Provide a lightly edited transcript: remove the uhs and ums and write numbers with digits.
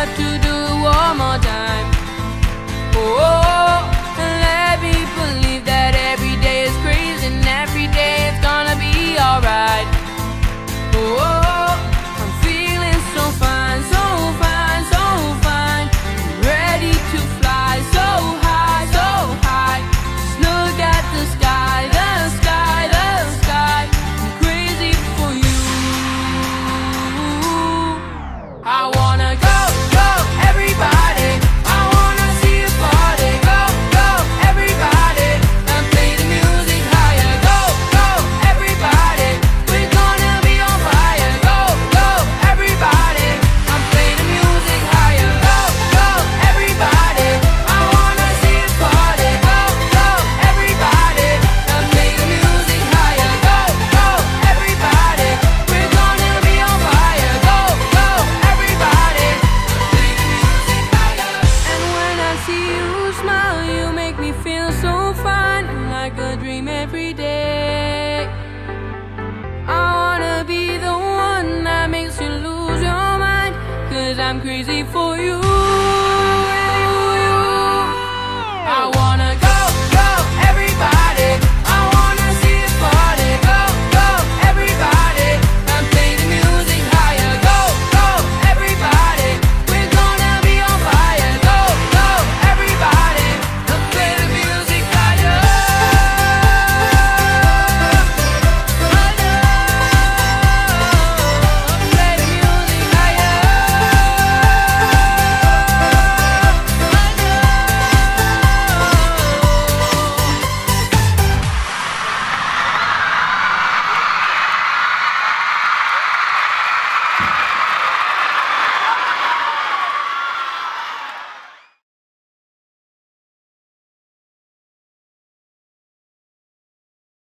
have to do it one more time. Oh, and let me believe that every day is crazy and every day it's gonna be alright. Oh, I'm feeling so fine, so fine, so fine. Ready to fly so high, so high. Just look at the sky, the sky, the sky. I'm crazy for you. I wanna go, go, everybody. I wanna see a party. Go, go, everybody. And play the music higher. Go, go, everybody. We're gonna be on fire. Go, go, everybody. And play the music higher. Go, go, everybody. I wanna see a party. Go, go, everybody. And play the music higher. Go, go, everybody. We're gonna be on fire. Go, go, everybody. Play the music higher. And when I see you smile, you make me feel so fine, like a dream every day. I wanna be the one that makes you lose your mind, 'cause I'm crazy for you.